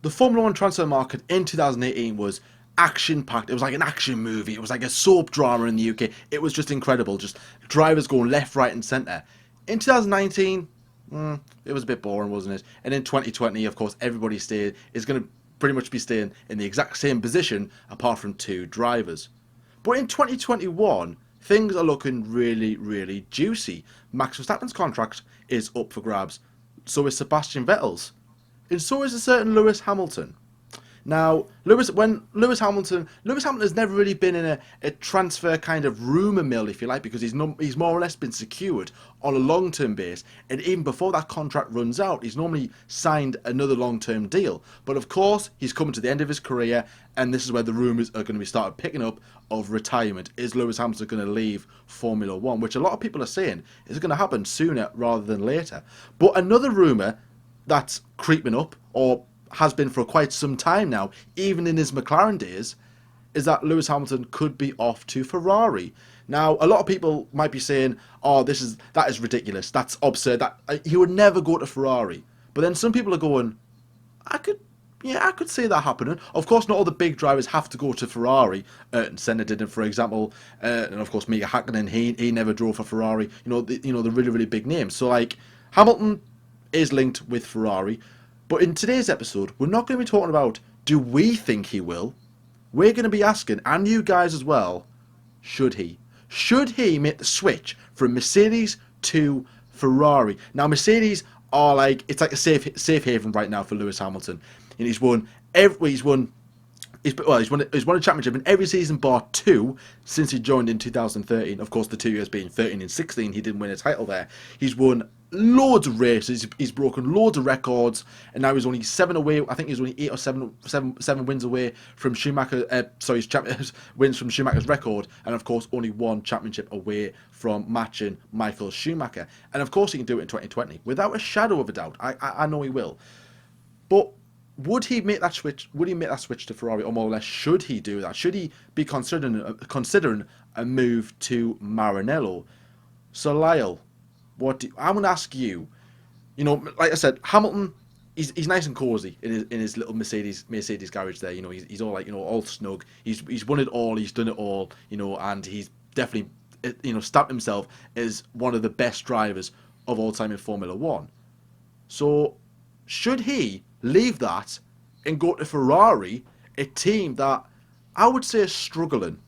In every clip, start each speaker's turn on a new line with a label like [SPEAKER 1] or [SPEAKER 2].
[SPEAKER 1] the Formula One transfer market in 2018 was action packed. It was like an action movie. It was like a soap drama in the UK. It was just incredible. Just drivers going left, right, and centre. In 2019, it was a bit boring, wasn't it? And in 2020, of course, everybody is going to pretty much be staying in the exact same position, apart from two drivers. But in 2021, things are looking really, really juicy. Max Verstappen's contract is up for grabs. So is Sebastian Vettel's. And so is a certain Lewis Hamilton. Now, Lewis Hamilton has never really been in a transfer kind of rumour mill, if you like, because he's more or less been secured on a long-term base, and even before that contract runs out, he's normally signed another long-term deal. But of course, he's coming to the end of his career, and this is where the rumours are going to be started picking up of retirement. Is Lewis Hamilton going to leave Formula One? Which a lot of people are saying is going to happen sooner rather than later. But another rumour that's creeping up, or has been for quite some time now, even in his McLaren days, is that Lewis Hamilton could be off to Ferrari. Now, a lot of people might be saying, "Oh, that is ridiculous. That's absurd. That he would never go to Ferrari." But then some people are going, I could see that happening. Of course, not all the big drivers have to go to Ferrari. Senna didn't, for example, and of course, Mika Hakkinen, he never drove for Ferrari. The really, really big names. So like Hamilton is linked with Ferrari. But in today's episode, we're not going to be talking about do we think he will. We're going to be asking, and you guys as well, should he? Should he make the switch from Mercedes to Ferrari? Now, Mercedes are it's like a safe haven right now for Lewis Hamilton. And he's won He's won a championship in every season bar two since he joined in 2013. Of course, the 2 years being 13 and 16, he didn't win a title there. He's won loads of races. He's broken loads of records, and now he's only 7 away. I think he's only 8 or 7 wins away from Schumacher. Wins from Schumacher's record, and of course, only 1 championship away from matching Michael Schumacher. And of course, he can do it in 2020 without a shadow of a doubt. I know he will, but would he make that switch? Would he make that switch to Ferrari, or more or less, should he do that? Should he be considering a move to Maranello? So Lyle, I'm going to ask you. Like I said, Hamilton, he's nice and cozy in his little Mercedes garage there. He's all all snug. He's won it all. He's done it all. And he's definitely stamped himself as one of the best drivers of all time in Formula One. So should he leave that and go to Ferrari, a team that I would say is struggling,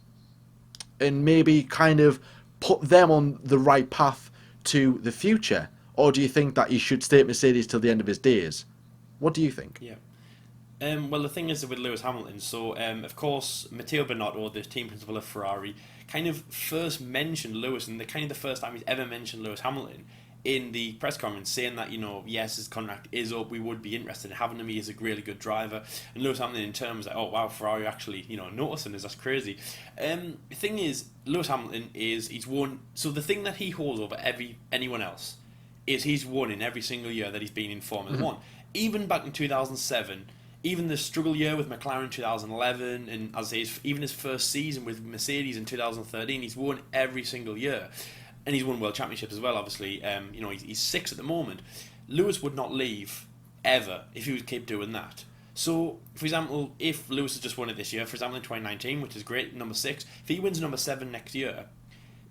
[SPEAKER 1] and maybe kind of put them on the right path to the future? Or do you think that he should stay at Mercedes till the end of his days? What do you think?
[SPEAKER 2] Yeah. Well, the thing is with Lewis Hamilton, so of course, Matteo Binotto, the team principal of Ferrari, kind of first mentioned Lewis, and the first time he's ever mentioned Lewis Hamilton in the press conference, saying that, yes, his contract is up, we would be interested in having him, he is a really good driver. And Lewis Hamilton in terms like, oh wow, Ferrari actually, noticing this, that's crazy. The thing is, Lewis Hamilton he's won, so the thing that he holds over anyone else is he's won in every single year that he's been in Formula One. Even back in 2007, even the struggle year with McLaren in 2011, and as I say, even his first season with Mercedes in 2013, he's won every single year. And he's won world championships as well, obviously. He's 6 at the moment. Lewis would not leave ever if he would keep doing that. So, for example, if Lewis has just won it this year, for example in 2019, which is great, number 6, if he wins number 7 next year,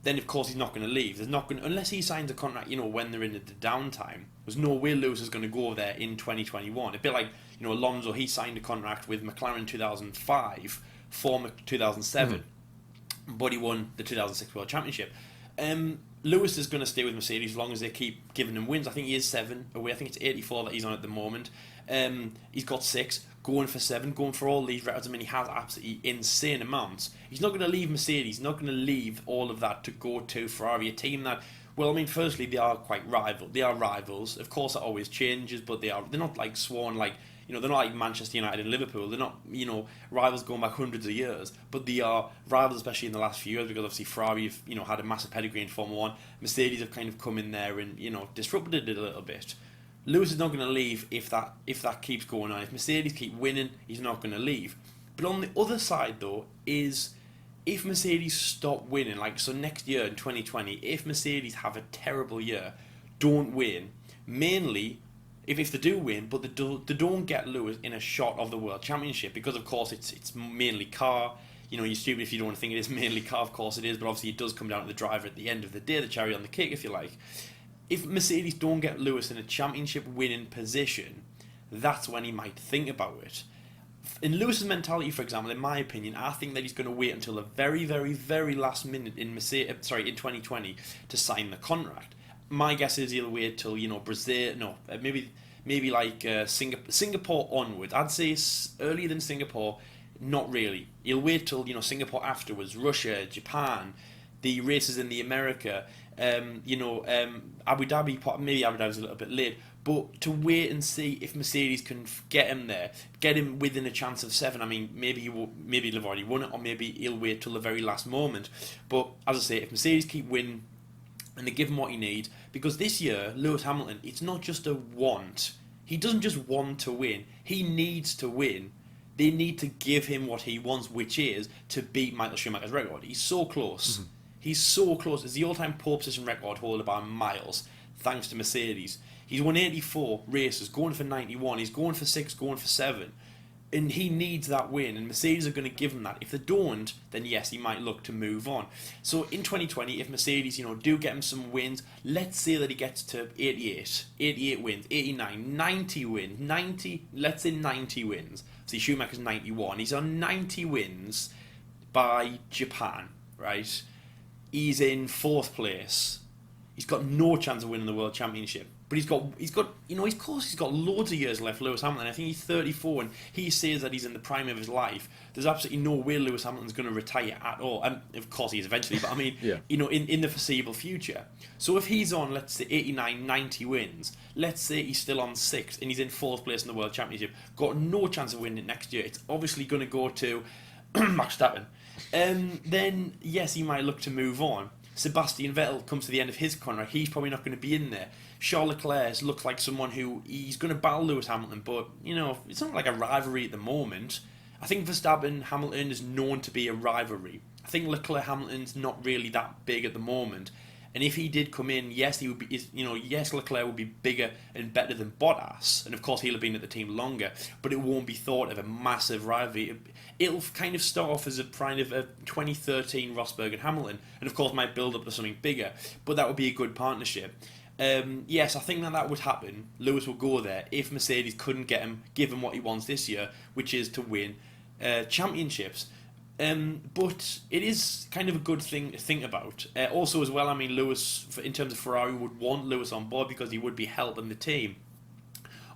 [SPEAKER 2] then of course he's not going to leave. Unless he signs a contract, when they're in the downtime. There's no way Lewis is going to go there in 2021. A bit like, Alonso, he signed a contract with McLaren in 2005 for 2007, but he won the 2006 World Championship. Lewis is going to stay with Mercedes as long as they keep giving him wins. I think he is 7 away. I think it's 84 that he's on at the moment. He's got 6, going for 7, going for all these records. I mean, he has absolutely insane amounts. He's not going to leave Mercedes. He's not going to leave all of that to go to Ferrari, a team that, well, I mean, firstly, they are quite rival. They are rivals. Of course, that always changes, but they're not like sworn like, they're not like Manchester United and Liverpool. They're not, rivals going back hundreds of years. But they are rivals, especially in the last few years, because obviously Ferrari have, had a massive pedigree in Formula 1. Mercedes have kind of come in there and, disrupted it a little bit. Lewis is not going to leave if that keeps going on. If Mercedes keep winning, he's not going to leave. But on the other side, though, is if Mercedes stop winning, so next year in 2020, if Mercedes have a terrible year, don't win, mainly if they do win, but they don't get Lewis in a shot of the World Championship, because of course it's mainly car. You know, you're stupid if you don't think it is mainly car, of course it is, but obviously it does come down to the driver at the end of the day, the cherry on the cake, if you like. If Mercedes don't get Lewis in a championship winning position, that's when he might think about it. In Lewis's mentality, for example, in my opinion, I think that he's going to wait until the very, very, very last minute in 2020 to sign the contract. My guess is he'll wait till, you know, Brazil, no, maybe like Singapore onwards. I'd say earlier than Singapore, not really. He'll wait till, you know, Singapore afterwards, Russia, Japan, the races in the America, Abu Dhabi. Maybe Abu Dhabi's a little bit late, but to wait and see if Mercedes can get him there, get him within a chance of 7. I mean, maybe he'll have already won it, or maybe he'll wait till the very last moment. But as I say, if Mercedes keep winning and they give him what he needs, because this year Lewis Hamilton, it's not just a want. He doesn't just want to win; he needs to win. They need to give him what he wants, which is to beat Michael Schumacher's record. He's so close. Mm-hmm. He's so close. It's the all-time pole position record holder by miles, thanks to Mercedes. He's won 84 races, going for 91. He's going for 6, going for 7. And he needs that win, and Mercedes are going to give him that. If they don't, then yes, he might look to move on. So in 2020, if Mercedes, do get him some wins, let's say that he gets to 88 wins, 89, 90 wins, 90, let's say 90 wins. See, Schumacher's 91. He's on 90 wins by Japan, right? He's in 4th place. He's got no chance of winning the World Championship. But he's got, of course he's got loads of years left, Lewis Hamilton. I think he's 34 and he says that he's in the prime of his life. There's absolutely no way Lewis Hamilton's going to retire at all. And of course he is eventually, but I mean, yeah. In the foreseeable future. So if he's on, let's say, 89, 90 wins, let's say he's still on 6 and he's in 4th place in the World Championship, got no chance of winning it next year. It's obviously going to go to Max Verstappen. Then, yes, he might look to move on. Sebastian Vettel comes to the end of his contract. He's probably not going to be in there. Charles Leclerc looks like someone who he's going to battle Lewis Hamilton, but it's not like a rivalry at the moment. I think Verstappen Hamilton is known to be a rivalry. I think Leclerc Hamilton's not really that big at the moment. And if he did come in, yes, he would be. Yes, Leclerc would be bigger and better than Bottas, and of course he'll have been at the team longer. But it won't be thought of a massive rivalry. It'll kind of start off as a kind of a 2013 Rosberg and Hamilton, and of course might build up to something bigger. But that would be a good partnership. Yes, I think that would happen. Lewis will go there if Mercedes couldn't give him what he wants this year, which is to win championships. But it is kind of a good thing to think about. Also, as well, I mean, Lewis, in terms of Ferrari, would want Lewis on board because he would be helping the team.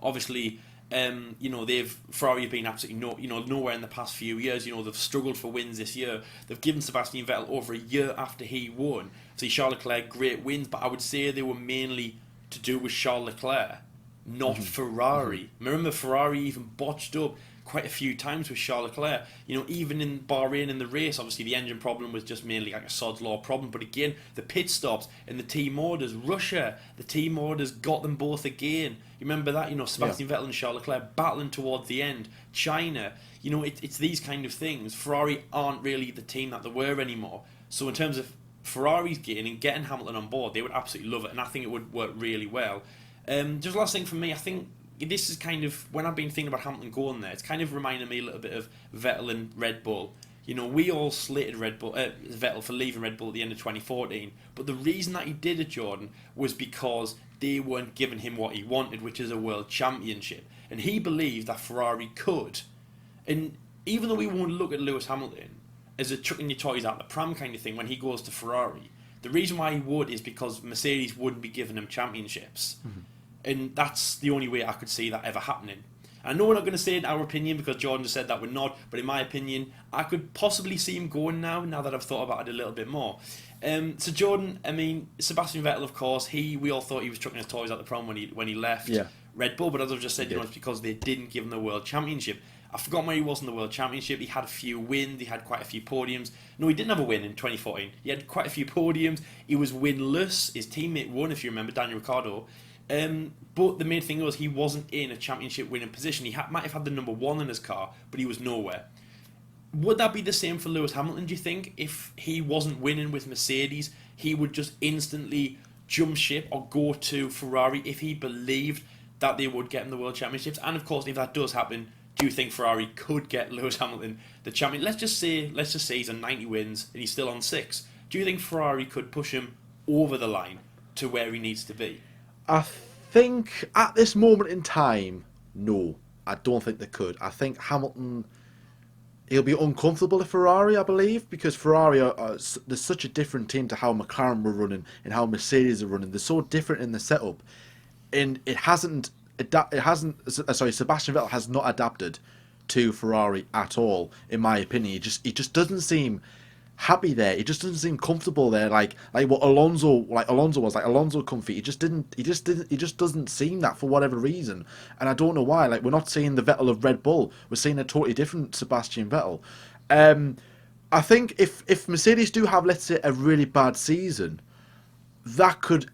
[SPEAKER 2] Obviously, Ferrari have been absolutely nowhere in the past few years. They've struggled for wins this year. They've given Sebastian Vettel over a year after he won. See, Charles Leclerc, great wins, but I would say they were mainly to do with Charles Leclerc, not Ferrari. Remember, Ferrari even botched up quite a few times with Charles Leclerc. Even in Bahrain in the race, obviously the engine problem was just mainly like a sod's law problem. But again, the pit stops and the team orders, Russia, the team orders got them both again. You remember that? Sebastian Vettel and Charles Leclerc battling towards the end. China, it's these kind of things. Ferrari aren't really the team that they were anymore. So in terms of Ferrari's getting Hamilton on board, they would absolutely love it, and I think it would work really well. Just last thing for me, I think this is kind of, when I've been thinking about Hamilton going there, it's kind of reminded me a little bit of Vettel and Red Bull. We all slated Vettel for leaving Red Bull at the end of 2014, but the reason that he did it, Jordan, was because they weren't giving him what he wanted, which is a world championship. And he believed that Ferrari could. And even though we won't look at Lewis Hamilton as a chucking your toys out the pram kind of thing when he goes to Ferrari, the reason why he would is because Mercedes wouldn't be giving him championships. Mm-hmm. And that's the only way I could see that ever happening. I know we're not going to say in our opinion because Jordan just said that we're not, but in my opinion, I could possibly see him going now that I've thought about it a little bit more. So Jordan, I mean, Sebastian Vettel, of course, we all thought he was chucking his toys out the pram when he left Red Bull, but as I've just said, it's because they didn't give him the World Championship. I forgot where he was in the World Championship. He had a few wins. He had quite a few podiums. No, he didn't have a win in 2014. He had quite a few podiums. He was winless. His teammate won, if you remember, Daniel Ricciardo. But the main thing was he wasn't in a championship winning position. He might have had the number 1 in his car, but he was nowhere. Would that be the same for Lewis Hamilton, do you think? If he wasn't winning with Mercedes, he would just instantly jump ship or go to Ferrari if he believed that they would get him the World Championships? And of course, if that does happen, do you think Ferrari could get Lewis Hamilton the champion? Let's just say he's on 90 wins and he's still on 6. Do you think Ferrari could push him over the line to where he needs to be?
[SPEAKER 1] I think at this moment in time, no. I don't think they could. I think Hamilton, he'll be uncomfortable at Ferrari, I believe, because Ferrari there's such a different team to how McLaren were running and how Mercedes are running. They're so different in the setup, and Sebastian Vettel has not adapted to Ferrari at all, in my opinion. He just doesn't seem happy there. He just doesn't seem comfortable there, like what Alonso was. Like Alonso comfy. He just doesn't seem that for whatever reason, and I don't know why. Like, we're not seeing the Vettel of Red Bull. We're seeing a totally different Sebastian Vettel. I think if Mercedes do have, let's say, a really bad season, that could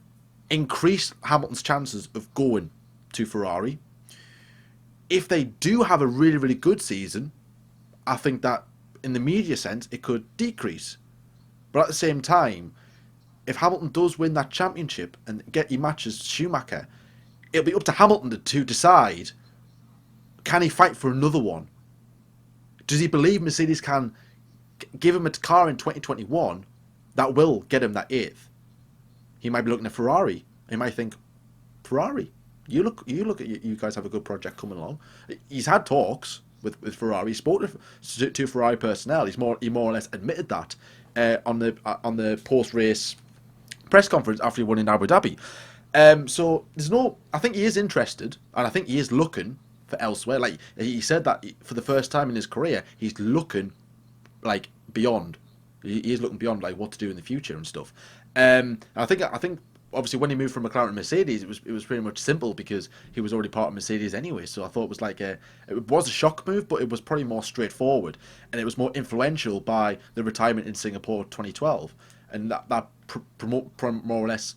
[SPEAKER 1] increase Hamilton's chances of going to Ferrari. If they do have a really, really good season, I think that in the media sense, it could decrease. But at the same time, if Hamilton does win that championship and he matches Schumacher, it'll be up to Hamilton to decide, can he fight for another one? Does he believe Mercedes can give him a car in 2021 that will get him that 8th? He might be looking at Ferrari. He might think, Ferrari, you look at you guys have a good project coming along. He's had talks with Ferrari. He spoke to Ferrari personnel. He more or less admitted that on the post race press conference after he won in Abu Dhabi. So I think he is interested, and I think he is looking for elsewhere. Like, he said that for the first time in his career, he's looking like beyond. He is looking beyond, like, what to do in the future and stuff. I think obviously when he moved from McLaren to Mercedes, it was pretty much simple because he was already part of Mercedes anyway. So I thought it was it was a shock move, but it was probably more straightforward, and it was more influential by the retirement in Singapore 2012, and that more or less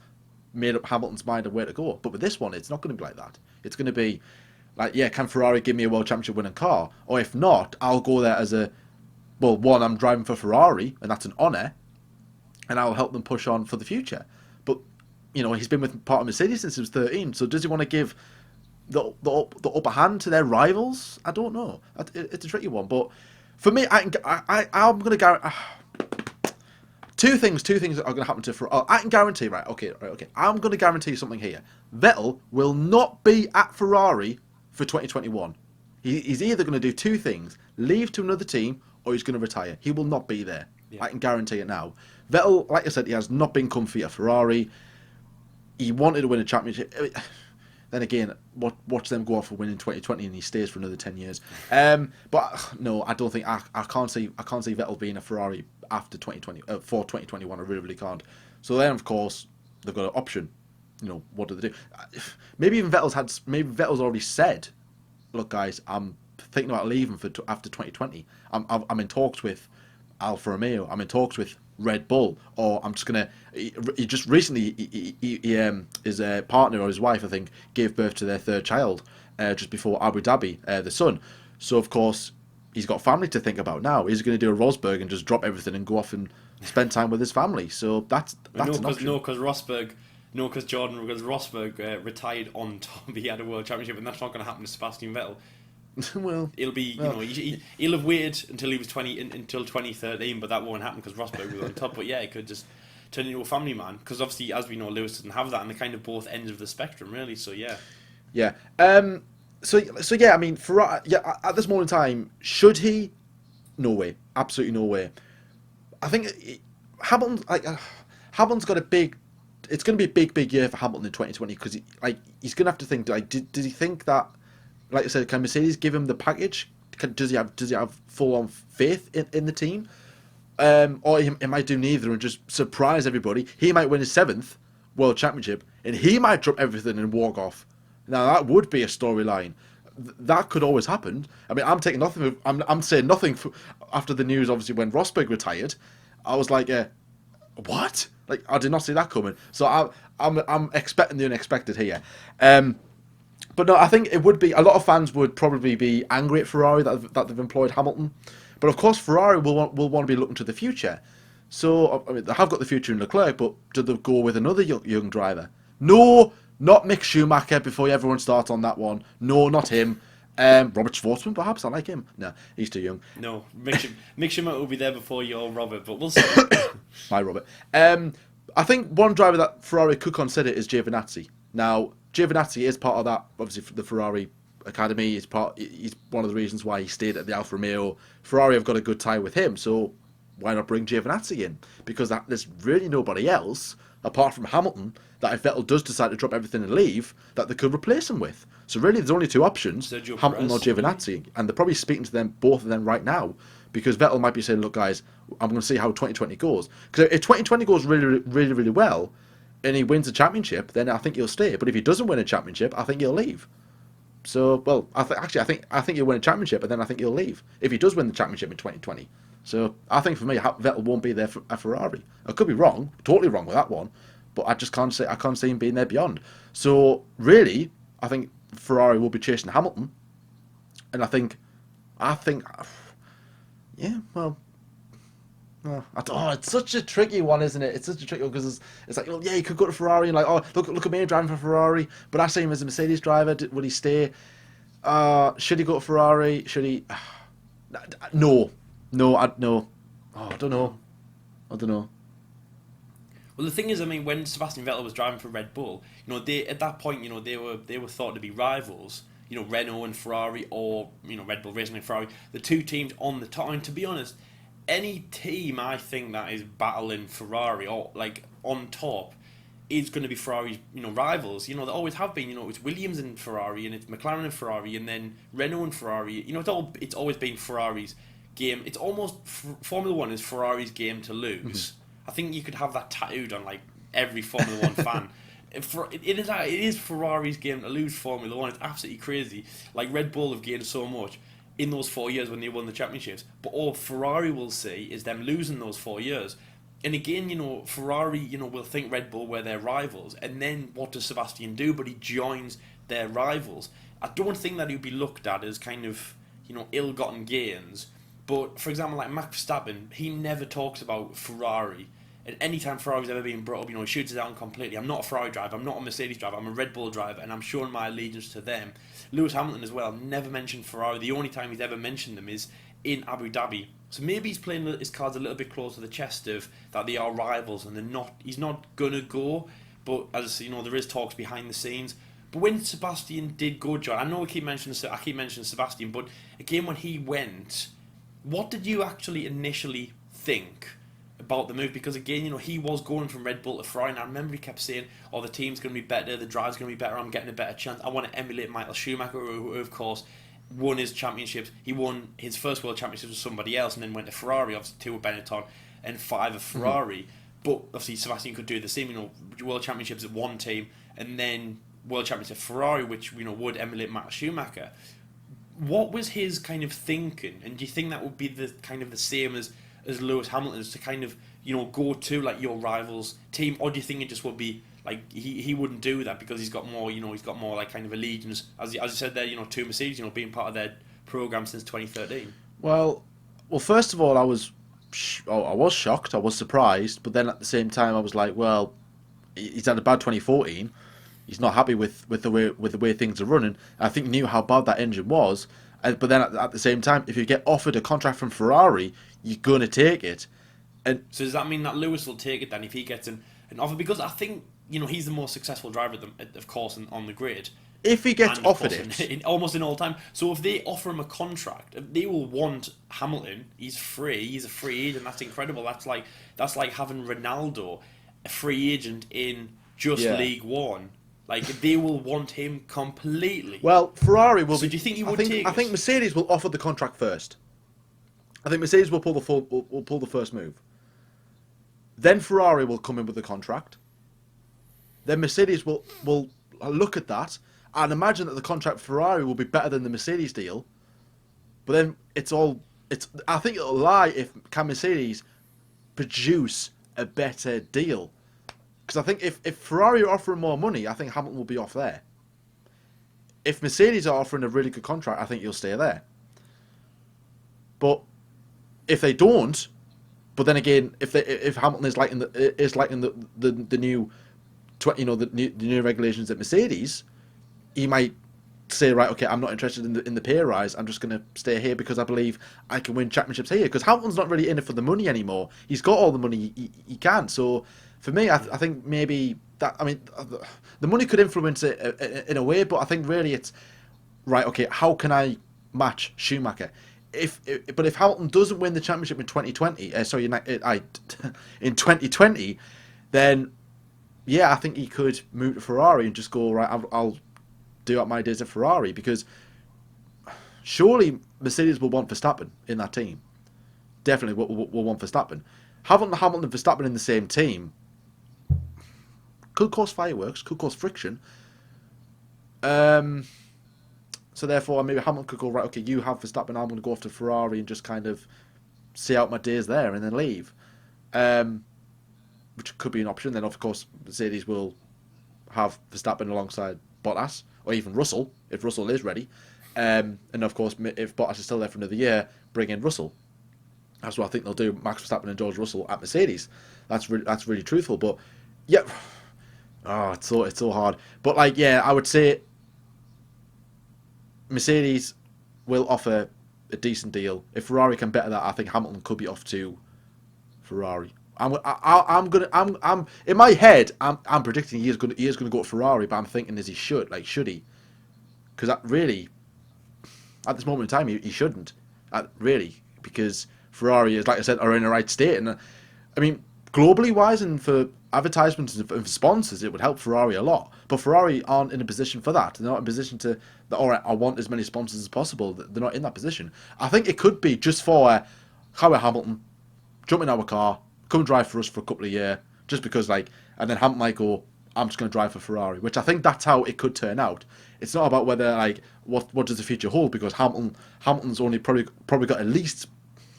[SPEAKER 1] made up Hamilton's mind of where to go. But with this one, it's not going to be like that. It's going to be like, yeah, can Ferrari give me a world championship winning car? Or if not, I'll go there as one, I'm driving for Ferrari, and that's an honour, and I'll help them push on for the future. But he's been with part of Mercedes since he was 13. So does he want to give the upper hand to their rivals? I don't know. It's a tricky one. But for me, I'm going to guarantee two things are going to happen to Ferrari. I can guarantee, right? Okay. I'm going to guarantee something here. Vettel will not be at Ferrari for 2021. He's either going to do two things: leave to another team, or he's going to retire. He will not be there. Yeah. I can guarantee it now. Vettel, like I said, he has not been comfy at Ferrari. He wanted to win a championship. Then again, watch them go off for winning 2020, and he stays for another 10 years. But no, I don't think I can't see Vettel being a Ferrari after 2020 for 2021. I really can't. So then, of course, they've got an option. What do they do? Maybe Vettel's already said, "Look, guys, I'm thinking about leaving after 2020. I'm in talks with Alfa Romeo. I'm in talks with Red Bull, or I'm just gonna." He just recently, his partner or his wife, I think, gave birth to their third child just before Abu Dhabi, the son. So of course he's got family to think about now. He's going to do a Rosberg and just drop everything and go off and spend time with his family. So that's an option.
[SPEAKER 2] Because Rosberg retired on top. He had a world championship, and that's not going to happen to Sebastian Vettel.
[SPEAKER 1] Well,
[SPEAKER 2] it'll be he'll have waited until he was 2013, but that won't happen because Rosberg was on top. But yeah, he could just turn into a family man, because obviously, as we know, Lewis doesn't have that, and they're kind of both ends of the spectrum, really. So yeah.
[SPEAKER 1] So yeah, I mean, Ferrari, yeah, at this moment in time, should he? No way, absolutely no way. I think Hamilton's got a big. It's going to be a big year for Hamilton in 2020, because he's going to have to think. Does he think that? Like I said, can Mercedes give him the package? Does he have full on faith in the team? Or he might do neither and just surprise everybody. He might win his 7th World Championship, and he might drop everything and walk off. Now that would be a storyline. That could always happen. I mean, I'm taking nothing. I'm saying nothing after the news. Obviously, when Rosberg retired, I was like, what? Like, I did not see that coming. So I'm expecting the unexpected here. But no, I think it would be, a lot of fans would probably be angry at Ferrari that they've employed Hamilton. But of course, Ferrari will want to be looking to the future. So, I mean, they have got the future in Leclerc, but do they go with another young driver? No, Not Mick Schumacher before everyone starts on that one. No, not him. Robert Schwartzman, perhaps. I like him. No, he's too young.
[SPEAKER 2] No, Mick Schumacher will be there before your Robert, but we'll see.
[SPEAKER 1] Hi, Robert. I think one driver that Ferrari could consider is Giovinazzi. Now, Giovinazzi is part of that, obviously, the Ferrari academy. He's one of the reasons why he stayed at the Alfa Romeo. Ferrari have got a good tie with him, so why not bring Giovinazzi in? Because there's really nobody else, apart from Hamilton, that if Vettel does decide to drop everything and leave, that they could replace him with. So really, there's only two options,
[SPEAKER 2] Sergio
[SPEAKER 1] Hamilton
[SPEAKER 2] Perez,
[SPEAKER 1] or Giovinazzi. And they're probably speaking to them, both of them right now, because Vettel might be saying, look, guys, I'm going to see how 2020 goes. Because if 2020 goes really, really, really well, and he wins a championship, then I think he'll stay. But if he doesn't win a championship, I think he'll leave. So, well, I think he'll win a championship, and then I think he'll leave if he does win the championship in 2020. So, I think for me, Vettel won't be there for a Ferrari. I could be wrong, totally wrong with that one, but I just can't see him being there beyond. So, really, I think Ferrari will be chasing Hamilton, and I think, yeah, well. It's such a tricky one, isn't it? It's such a tricky one because it's like, well, yeah, he could go to Ferrari and like, oh, look at me driving for Ferrari, but I see him as a Mercedes driver. Would he stay? Should he go to Ferrari? Should he? No, no. Oh, I don't know.
[SPEAKER 2] Well, the thing is, I mean, when Sebastian Vettel was driving for Red Bull, they at that point, they were thought to be rivals. Renault and Ferrari, or Red Bull Racing and Ferrari, the two teams on the top. And to be honest, any team I think that is battling Ferrari or like on top is going to be Ferrari's rivals. They always have been. It's Williams and Ferrari, and it's McLaren and Ferrari, and then Renault and Ferrari. It's always been Ferrari's game. It's almost Formula One is Ferrari's game to lose. Mm-hmm. I think you could have that tattooed on like every Formula One fan. It is Ferrari's game to lose Formula One. It's absolutely crazy. Like Red Bull have gained so much in those 4 years when they won the championships, but all Ferrari will see is them losing those 4 years. And again, Ferrari, will think Red Bull were their rivals, and then what does Sebastian do? But he joins their rivals. I don't think that he'd be looked at as kind of, ill-gotten gains. But for example, like Max Verstappen, he never talks about Ferrari. And any time Ferrari's ever been brought up, he shoots it down completely. I'm not a Ferrari driver, I'm not a Mercedes driver, I'm a Red Bull driver, and I'm showing my allegiance to them. Lewis Hamilton as well, never mentioned Ferrari. The only time he's ever mentioned them is in Abu Dhabi. So maybe he's playing his cards a little bit close to the chest of that they are rivals and he's not going to go. But as there is talks behind the scenes. But when Sebastian did go, John, I know I keep mentioning Sebastian, but again, when he went, what did you actually initially think about the move? Because again, he was going from Red Bull to Ferrari, and I remember he kept saying, oh, the team's going to be better, the drive's going to be better, I'm getting a better chance, I want to emulate Michael Schumacher, who of course won his championships. He won his first world championship with somebody else and then went to Ferrari, obviously 2 with Benetton and 5 of Ferrari. But obviously Sebastian could do the same, world championships at one team and then world championship at Ferrari, which would emulate Michael Schumacher. What was his kind of thinking, and do you think that would be the kind of the same as Lewis Hamilton's, to kind of go to like your rival's team, or do you think it just would be like he wouldn't do that because he's got more like kind of allegiance, as you said there, to Mercedes, being part of their program since 2013?
[SPEAKER 1] Well, first of all, I was shocked, I was surprised, but then at the same time I was like, well, he's had a bad 2014. He's not happy with the way things are running. I think he knew how bad that engine was, but then at the same time, if you get offered a contract from Ferrari, you're going to take it. And
[SPEAKER 2] so does that mean that Lewis will take it then if he gets an offer? Because I think he's the most successful driver, of course, on the grid.
[SPEAKER 1] If he gets offered it,
[SPEAKER 2] almost in all time. So if they offer him a contract, they will want Hamilton. He's free. He's a free agent. That's incredible. That's like having Ronaldo, a free agent in League One. Like, they will want him completely.
[SPEAKER 1] Well, Ferrari will be.
[SPEAKER 2] So do you think he would take it?
[SPEAKER 1] I think Mercedes will offer the contract first. I think Mercedes will pull the first move. Then Ferrari will come in with the contract. Then Mercedes will look at that and imagine that the contract for Ferrari will be better than the Mercedes deal. But then I think it'll lie if can Mercedes produce a better deal. Because I think if Ferrari are offering more money, I think Hamilton will be off there. If Mercedes are offering a really good contract, I think you'll stay there. But if they don't, but then again, if Hamilton is liking the new the new regulations at Mercedes, he might say, right, okay, I'm not interested in the pay rise. I'm just going to stay here because I believe I can win championships here. Because Hamilton's not really in it for the money anymore. He's got all the money he can. So for me, I think maybe that, I mean, the money could influence it in a way, but I think really it's right. Okay, how can I match Schumacher? But if Hamilton doesn't win the championship in 2020, in 2020, then yeah, I think he could move to Ferrari and just go, right, I'll do out my days at Ferrari, because surely Mercedes will want Verstappen in that team. Definitely will want Verstappen. Having Hamilton and Verstappen in the same team could cause fireworks, could cause friction. So therefore, maybe Hamilton could go, right, okay, you have Verstappen, I'm going to go off to Ferrari and just kind of see out my days there and then leave. Which could be an option. Then, of course, Mercedes will have Verstappen alongside Bottas, or even Russell, if Russell is ready. And, of course, if Bottas is still there for another year, bring in Russell. That's what I think they'll do, Max Verstappen and George Russell at Mercedes. That's really truthful. But, yeah, it's so hard. But, like, yeah, I would say Mercedes will offer a decent deal. If Ferrari can better that, I think Hamilton could be off to Ferrari. I'm in my head. I'm predicting he is going to go to Ferrari, but I'm thinking should he? Because really, at this moment in time, he shouldn't. Really, because Ferrari is, like I said, are in the right state, and I mean, globally wise and for advertisements and for sponsors, it would help Ferrari a lot. But Ferrari aren't in a position for that. They're not in a position to, all right, I want as many sponsors as possible. They're not in that position. I think it could be just for Howard Hamilton, jump in our car, come drive for us for a couple of years, just because, like, and then Hamilton might go, I'm just going to drive for Ferrari, which I think that's how it could turn out. It's not about whether, like, what does the future hold, because Hamilton's only probably got at least,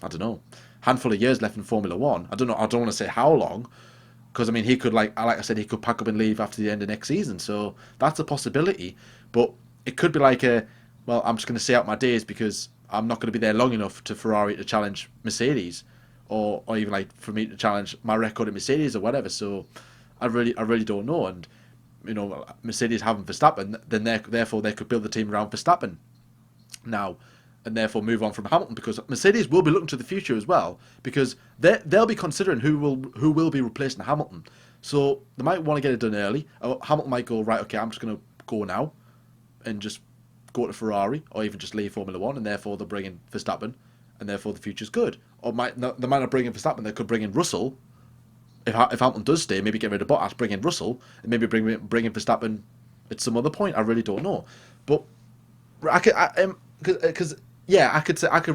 [SPEAKER 1] I don't know, handful of years left in Formula One. I don't want to say how long, because I mean he could, like I said, he could pack up and leave after the end of next season. So that's a possibility. But it could be like well, I'm just going to stay out my days because I'm not going to be there long enough to Ferrari to challenge Mercedes, or even like for me to challenge my record at Mercedes or whatever. So I really don't know. And Mercedes having Verstappen, then therefore they could build the team around Verstappen now, and therefore move on from Hamilton, because Mercedes will be looking to the future as well, because they'll be considering who will be replacing Hamilton. So they might want to get it done early. Hamilton might go, right, okay, I'm just going to go now and just go to Ferrari, or even just leave Formula One, and therefore they'll bring in Verstappen, and therefore the future's good. Or they might not bring in Verstappen, they could bring in Russell. If Hamilton does stay, maybe get rid of Bottas, bring in Russell, and maybe bring in Verstappen at some other point. I really don't know, but I could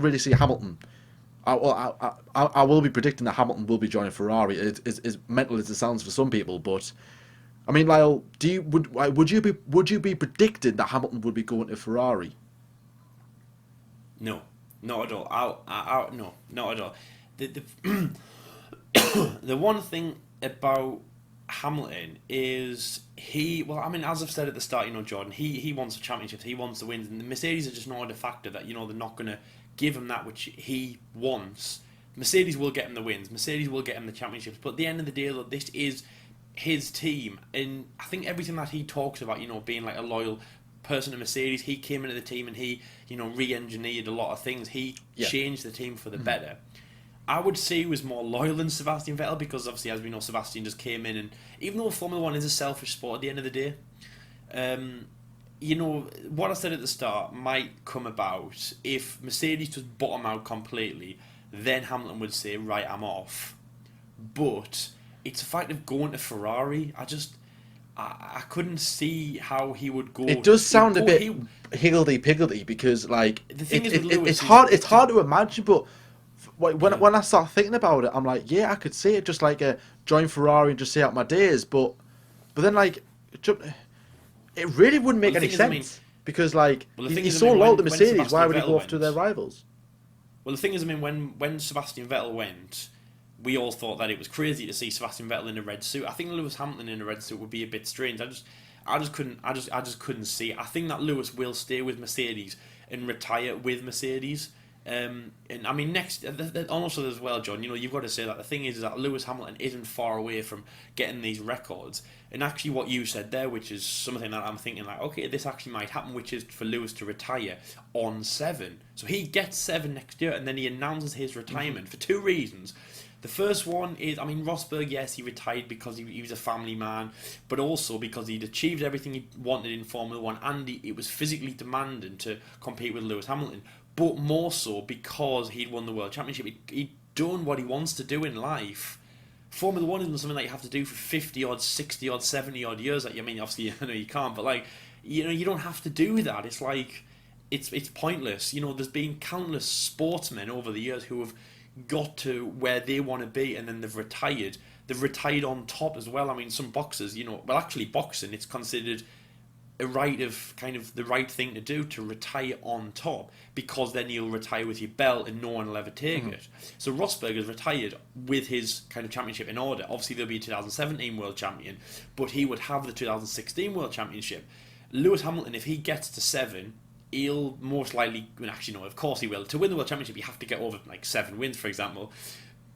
[SPEAKER 1] really see Hamilton. I will be predicting that Hamilton will be joining Ferrari. As mental as it sounds for some people, but I mean, Lyle, would you be predicting that Hamilton would be going to Ferrari?
[SPEAKER 2] No, not at all. No, not at all. The the one thing about Hamilton is well, I mean, as I've said at the start, Jordan, he wants a championship, he wants the wins, and the Mercedes are just not a factor that, they're not going to give him that which he wants. Mercedes will get him the wins, Mercedes will get him the championships, but at the end of the day, look, this is his team, and I think everything that he talks about, being like a loyal person to Mercedes, he came into the team and he, re-engineered a lot of things, he changed the team for the better. I would say he was more loyal than Sebastian Vettel, because obviously, as we know, Sebastian just came in, and even though Formula One is a selfish sport at the end of the day, what I said at the start might come about if Mercedes just bottom out completely, then Hamilton would say, right, I'm off. But it's a fact of going to Ferrari. I couldn't see how he would go.
[SPEAKER 1] It does sound a bit higgledy-piggledy, because like
[SPEAKER 2] the thing is with Lewis,
[SPEAKER 1] it's hard to imagine, but when I start thinking about it, I'm like, yeah, I could see it just like join Ferrari and just see out my days, but then like it really wouldn't make any sense, because like he's so loyal to Mercedes. Why would he go off to their rivals?
[SPEAKER 2] Well, the thing is, I mean, when Sebastian Vettel went, we all thought that it was crazy to see Sebastian Vettel in a red suit. I think Lewis Hamilton in a red suit would be a bit strange. I just couldn't see it. I think that Lewis will stay with Mercedes and retire with Mercedes. And I mean, also as well, John. You've got to say that the thing is that Lewis Hamilton isn't far away from getting these records. And actually, what you said there, which is something that I'm thinking like, okay, this actually might happen, which is for Lewis to retire on 7. So he gets 7 next year, and then he announces his retirement for 2 reasons. The first one is, I mean, Rosberg, yes, he retired because he was a family man, but also because he'd achieved everything he wanted in Formula 1, and it was physically demanding to compete with Lewis Hamilton, but more so because he'd won the World Championship. He'd done what he wants to do in life. Formula 1 isn't something that you have to do for 50 odd, 60 odd, 70 odd years. I mean, obviously, I know you can't, but like, you don't have to do that. It's like, it's pointless. There's been countless sportsmen over the years who have got to where they want to be, and then they've retired. They've retired on top as well. I mean, some boxers, well, actually, boxing, it's considered a kind of the right thing to do to retire on top, because then you'll retire with your belt and no one will ever take it. So Rosberg has retired with his kind of championship in order. Obviously, there'll be a 2017 world champion, but he would have the 2016 world championship. Lewis Hamilton, if he gets to 7, he'll most likely, actually no, of course he will. To win the world championship, you have to get over like 7 wins, for example.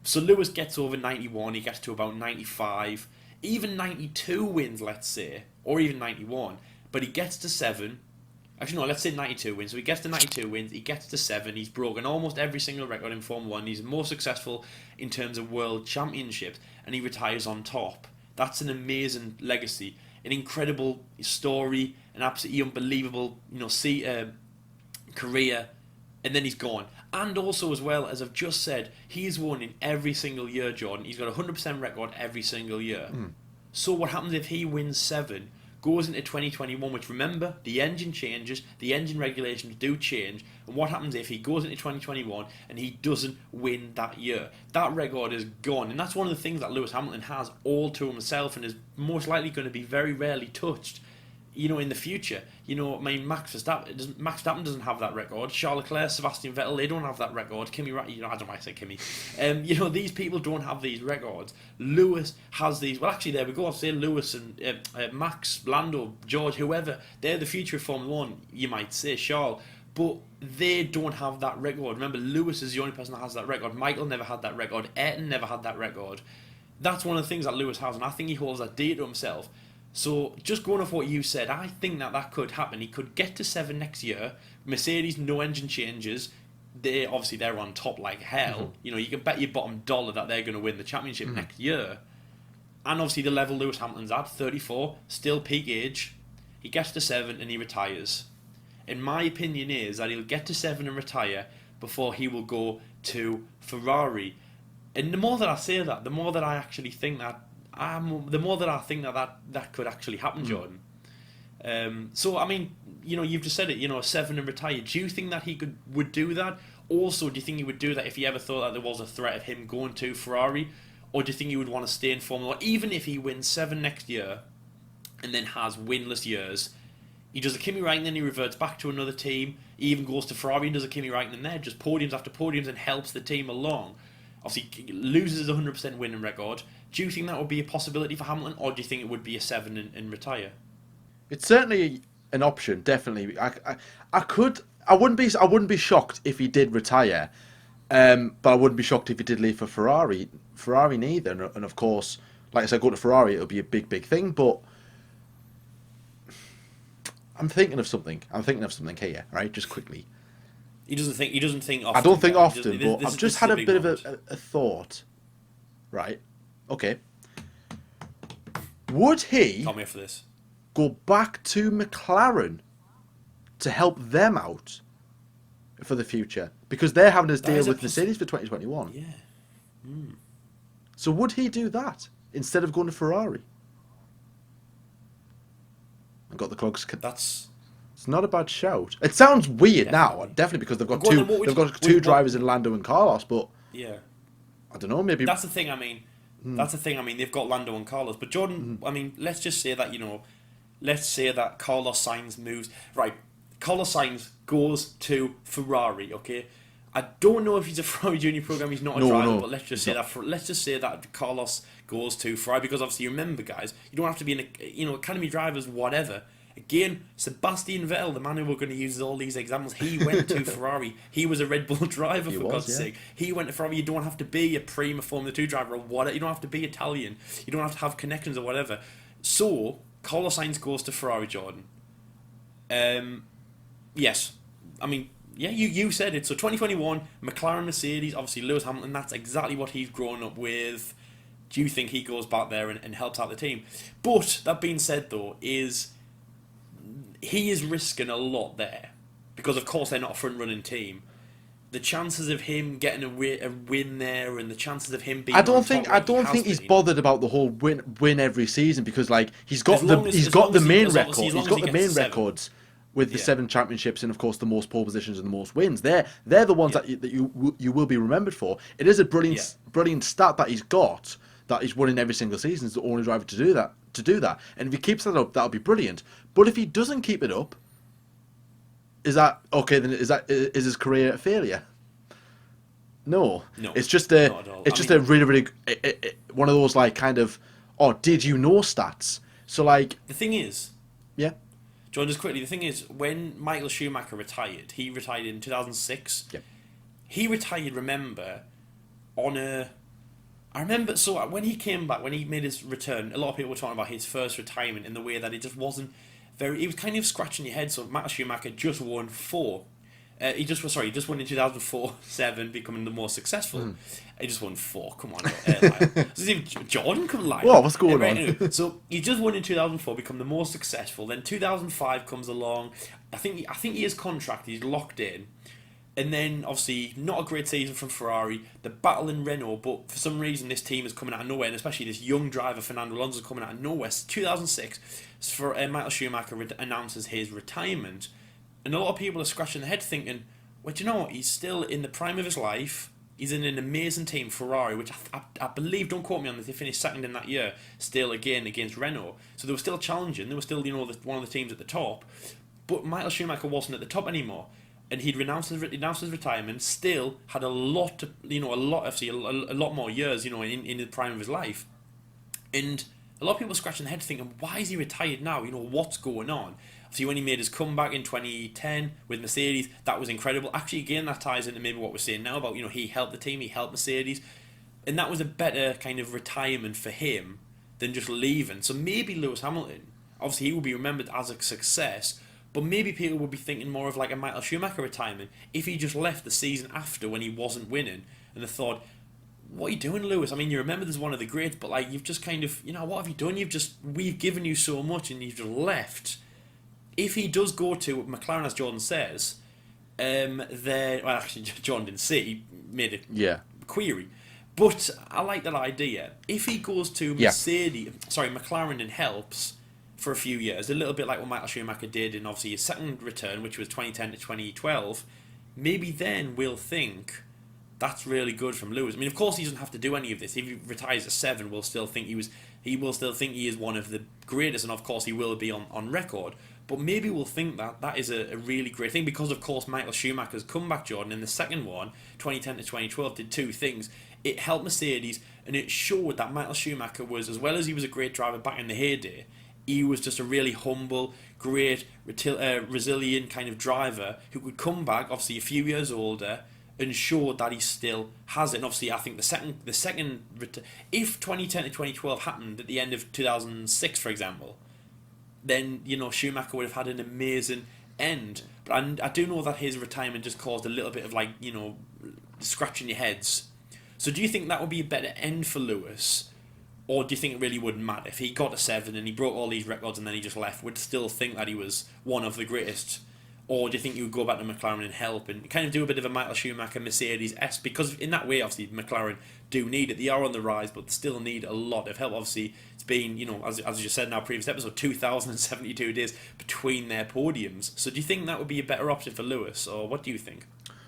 [SPEAKER 2] So Lewis gets over 91, he gets to about 95, even 92 wins, let's say, or even 91. But he gets to 7. Actually, no, let's say 92 wins. So he gets to 92 wins, he gets to 7. He's broken almost every single record in Formula 1. He's more successful in terms of world championships, and he retires on top. That's an amazing legacy, an incredible story, an absolutely unbelievable, career, and then he's gone. And also, as well, as I've just said, he's won in every single year, Jordan. He's got a 100% record every single year. So what happens if he wins 7? Goes into 2021, which, remember, the engine changes, the engine regulations do change, and what happens if he goes into 2021 and he doesn't win that year? That record is gone, and that's one of the things that Lewis Hamilton has all to himself, and is most likely going to be very rarely touched, in the future. I mean, Max Verstappen doesn't have that record. Charles Leclerc, Sebastian Vettel, they don't have that record. Kimi, I don't know why I say Kimi. These people don't have these records. Lewis has these. Well, actually, there we go. I'll say Lewis and Max, Lando, George, whoever. They're the future of Formula 1, you might say, Charles. But they don't have that record. Remember, Lewis is the only person that has that record. Michael never had that record. Ayrton never had that record. That's one of the things that Lewis has, and I think he holds that dear to himself. So, just going off what you said, I think that could happen. He could get to 7 next year. Mercedes, no engine changes. They're on top like hell. You can bet your bottom dollar that they're going to win the championship next year. And obviously the level Lewis Hamilton's at, 34, still peak age. He gets to 7 and he retires. And my opinion is that he'll get to 7 and retire before he will go to Ferrari. And the more that I say that, the more that I actually think that that could actually happen, Jordan. So, I mean, you've just said it, 7 and retire. Do you think that he would do that? Also, do you think he would do that if he ever thought that there was a threat of him going to Ferrari? Or do you think he would want to stay in Formula 1? Even if he wins 7 next year and then has winless years, he does a Kimi Räikkönen, he reverts back to another team, he even goes to Ferrari and does a Kimi Räikkönen there, just podiums after podiums, and helps the team along. Obviously, loses his 100% winning record. Do you think that would be a possibility for Hamilton, or do you think it would be a 7 and retire?
[SPEAKER 1] It's certainly an option, definitely. I wouldn't be shocked if he did retire, but I wouldn't be shocked if he did leave for Ferrari neither. And of course, like I said, go to Ferrari, it'll be a big thing. But I'm thinking of something here, right? Just quickly.
[SPEAKER 2] He doesn't think often.
[SPEAKER 1] I don't think often, but I've just had a bit of a thought. Right. Okay. Would he
[SPEAKER 2] Call me for this.
[SPEAKER 1] Go back to McLaren to help them out for the future? Because they're having this deal with Mercedes for 2021.
[SPEAKER 2] Yeah.
[SPEAKER 1] So would he do that instead of going to Ferrari? I got the clogs. It's not a bad shout. It sounds weird now, definitely, because they've got two drivers in Lando and Carlos, but
[SPEAKER 2] yeah,
[SPEAKER 1] I don't know, maybe
[SPEAKER 2] that's the thing. I mean, they've got Lando and Carlos, but Jordan. I mean, let's just say that let's say that Carlos Sainz moves right. Carlos Sainz goes to Ferrari. Okay, I don't know if he's a Ferrari junior program. He's not a driver, but let's just say that Carlos goes to Ferrari, because obviously, remember, guys, you don't have to be academy drivers, whatever. Again, Sebastian Vettel, the man who we're going to use as all these examples, he went to Ferrari. He was a Red Bull driver,
[SPEAKER 1] He
[SPEAKER 2] for
[SPEAKER 1] was,
[SPEAKER 2] God's
[SPEAKER 1] yeah.
[SPEAKER 2] sake. He went to Ferrari. You don't have to be a prima Formula 2 driver or whatever. You don't have to be Italian. You don't have to have connections or whatever. So, Carlos Sainz goes to Ferrari, Jordan. Yes. I mean, yeah, you said it. So 2021, McLaren, Mercedes, obviously Lewis Hamilton, that's exactly what he's grown up with. Do you think he goes back there and helps out the team? But, that being said though, he is risking a lot there. Because of course they're not a front-running team. The chances of him getting a win there and the chances of him being
[SPEAKER 1] I don't
[SPEAKER 2] on
[SPEAKER 1] think
[SPEAKER 2] top
[SPEAKER 1] I
[SPEAKER 2] like he
[SPEAKER 1] don't
[SPEAKER 2] has
[SPEAKER 1] think he's
[SPEAKER 2] been,
[SPEAKER 1] bothered about the whole win every season, because like he's got
[SPEAKER 2] as long as
[SPEAKER 1] the
[SPEAKER 2] he-
[SPEAKER 1] main
[SPEAKER 2] as
[SPEAKER 1] record.
[SPEAKER 2] obviously as long
[SPEAKER 1] He's
[SPEAKER 2] as
[SPEAKER 1] got
[SPEAKER 2] he
[SPEAKER 1] the
[SPEAKER 2] gets
[SPEAKER 1] main
[SPEAKER 2] to seven.
[SPEAKER 1] records with the
[SPEAKER 2] Yeah.
[SPEAKER 1] 7 championships and of course the most pole positions and the most wins. They're the ones
[SPEAKER 2] Yeah.
[SPEAKER 1] that you will be remembered for. It is a
[SPEAKER 2] Yeah.
[SPEAKER 1] brilliant stat that he's got, that he's winning every single season. He's the only driver to do that. And if he keeps that up, that'll be brilliant. But if he doesn't keep it up, is that okay? Then is his career a failure? No,
[SPEAKER 2] No,
[SPEAKER 1] it's just
[SPEAKER 2] not at all. I mean,
[SPEAKER 1] a really one of those like kind of, oh, did you know stats. So like,
[SPEAKER 2] the thing is,
[SPEAKER 1] yeah,
[SPEAKER 2] John, just quickly, the thing is, when Michael Schumacher retired, he retired in 2006.
[SPEAKER 1] yeah,
[SPEAKER 2] He retired, remember, on a... I remember, so when he came back, when he made his return, a lot of people were talking about his first retirement in the way that it just wasn't very... He was kind of scratching your head, so Michael Schumacher just won 4. He just won in 2004, 7, becoming the most successful. He just won 4. Come on, Jordan, come lie.
[SPEAKER 1] Whoa, what's going on?
[SPEAKER 2] Anyway, so he just won in 2004, become the most successful. Then 2005 comes along. I think he is contracted. He's locked in. And then, obviously, not a great season from Ferrari. The battle in Renault, but for some reason, this team is coming out of nowhere, and especially this young driver, Fernando Alonso, is coming out of nowhere. 2006, for Michael Schumacher announces his retirement. And a lot of people are scratching their head thinking, well, do you know what? He's still in the prime of his life. He's in an amazing team, Ferrari, which I believe, don't quote me on this, they finished second in that year, still again against Renault. So they were still challenging. They were still, one of the teams at the top. But Michael Schumacher wasn't at the top anymore. And he'd renounced his retirement, still had a lot more years, in the prime of his life. And a lot of people are scratching their head thinking, why is he retired now? What's going on? See, when he made his comeback in 2010 with Mercedes, that was incredible. Actually, again, that ties into maybe what we're saying now about, he helped the team, he helped Mercedes. And that was a better kind of retirement for him than just leaving. So maybe Lewis Hamilton, obviously he will be remembered as a success, but maybe people will be thinking more of like a Michael Schumacher retirement if he just left the season after when he wasn't winning. And they thought, what are you doing, Lewis? I mean, you're remembered as one of the greats, but like you've just kind of, what have you done? We've given you so much and you've just left. If he does go to McLaren, as Jordan says, then... Well, actually, Jordan didn't say. He made a query. But I like that idea. If he goes to McLaren and helps for a few years, a little bit like what Michael Schumacher did in, obviously, his second return, which was 2010 to 2012, maybe then we'll think that's really good from Lewis. I mean, of course, he doesn't have to do any of this. If he retires at 7, we'll still think he will still think he is one of the greatest, and of course, he will be on record. But maybe we'll think that is a really great thing because, of course, Michael Schumacher's comeback, Jordan, in the second one, 2010 to 2012, did 2 things. It helped Mercedes, and it showed that Michael Schumacher was, as well as he was a great driver back in the heyday, he was just a really humble, great, resilient kind of driver who could come back, obviously a few years older, and show that he still has it. And obviously, I think if 2010 to 2012 happened at the end of 2006, for example, then Schumacher would have had an amazing end. But I do know that his retirement just caused a little bit of scratching your heads. So do you think that would be a better end for Lewis, or do you think it really wouldn't matter if he got to 7 and he broke all these records and then he just left? Would still think that he was one of the greatest, or do you think you would go back to McLaren and help and kind of do a bit of a Michael Schumacher Mercedes-esque? Because in that way, obviously, McLaren do need it. They are on the rise, but they still need a lot of help. Obviously, it's been, as I just said in our previous episode, 2,072 days between their podiums. So do you think that would be a better option for Lewis, or what do you think?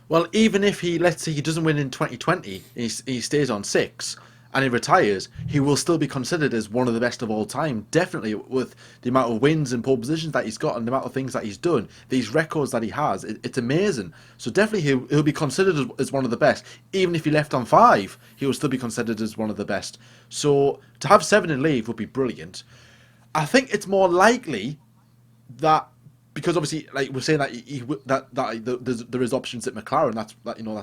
[SPEAKER 1] Well, even if let's say he doesn't win in 2020, he stays on 6, and he retires, he will still be considered as one of the best of all time. Definitely, with the amount of wins and pole positions that he's got and the amount of things that he's done, these records that he has, it's amazing. So definitely he'll be considered as one of the best. Even if he left on 5, he will still be considered as one of the best. So to have 7 and leave would be brilliant. I think it's more likely that because obviously, like we're saying that there is options at McLaren. That's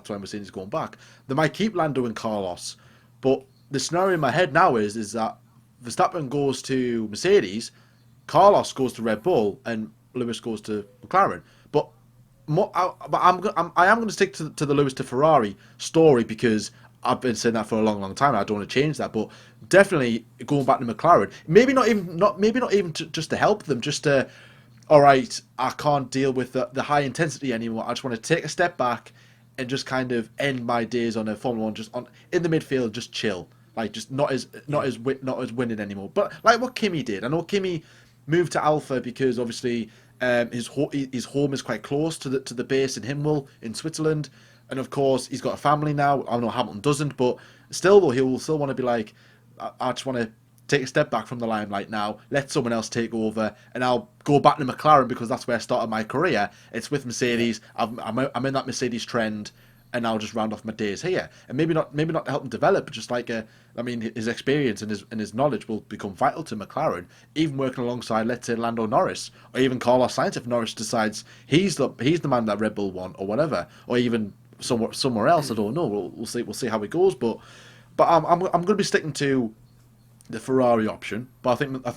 [SPEAKER 1] why we're saying he's going back. They might keep Lando and Carlos, but the scenario in my head now is that Verstappen goes to Mercedes, Carlos goes to Red Bull, and Lewis goes to McLaren. But I am going to stick to the Lewis to Ferrari story because I've been saying that for a long, long time. I don't want to change that, but definitely going back to McLaren. Maybe not even just to help them, just to all right. I can't deal with the high intensity anymore. I just want to take a step back and just kind of end my days on a Formula One, just on in the midfield, just chill, like just
[SPEAKER 2] Yeah.
[SPEAKER 1] not as winning anymore. But like what Kimi did, I know Kimi moved to Alpha because obviously his home is quite close to the base in Himwell in Switzerland, and of course he's got a family now. I know Hamilton doesn't, but still though he will still want to be like, I just want to take a step back from the limelight now. Let someone else take over, and I'll go back to McLaren because that's where I started my career. It's with
[SPEAKER 2] Yeah.
[SPEAKER 1] Mercedes. I'm in that Mercedes trend, and I'll just round off my days here. And maybe not to help him develop, but just like I mean, his experience and his knowledge will become vital to McLaren. Even working alongside, let's say, Lando Norris or even Carlos Sainz if Norris decides he's the man that Red Bull want or whatever, or even somewhere else. I don't know. We'll see how it goes, but I'm going to be sticking to the Ferrari option, but I think the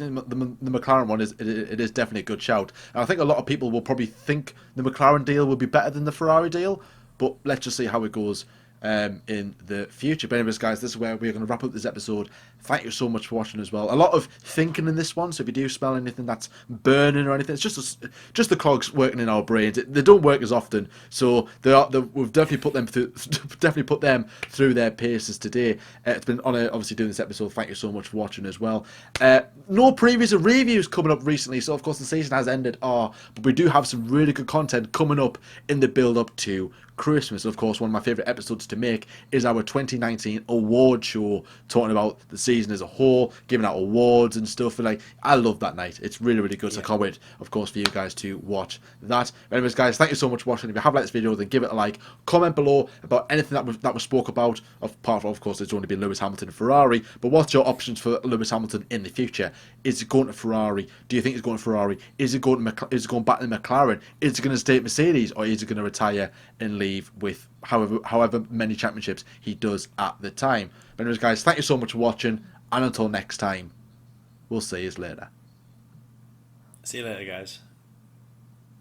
[SPEAKER 1] McLaren one it is definitely a good shout. And I think a lot of people will probably think the McLaren deal will be better than the Ferrari deal, but let's just see how it goes in the future. But anyways, guys, this is where we're going to wrap up this episode. Thank you so much for watching as well. A lot of thinking in this one, so if you do smell anything that's burning or anything, it's just the cogs working in our brains. They don't work as often, so we've definitely put them through definitely put them through their paces today. It's been an honour obviously doing this episode. Thank you so much for watching as well. No previews or reviews coming up recently, so of course the season has ended. But we do have some really good content coming up in the build up to Christmas. Of course, one of my favourite episodes to make is our 2019 award show, talking about the season as a whole, giving out awards and stuff. And like, I love that night. It's really, really good. So I
[SPEAKER 2] Yeah.
[SPEAKER 1] can't wait, of course, for you guys to watch that. But anyways, guys, thank you so much for watching. If you have liked this video, then give it a like. Comment below about anything that was spoke about. Apart from, of course, it's only been Lewis Hamilton and Ferrari. But what's your options for Lewis Hamilton in the future? Is it going to Ferrari? Do you think he's going to Ferrari? Is it going back to McLaren? Is it going to stay at Mercedes, or is it going to retire and leave with however many championships he does at the time? But anyways, guys, thank you so much for watching, and until next time, we'll see you later.
[SPEAKER 2] See you later, guys.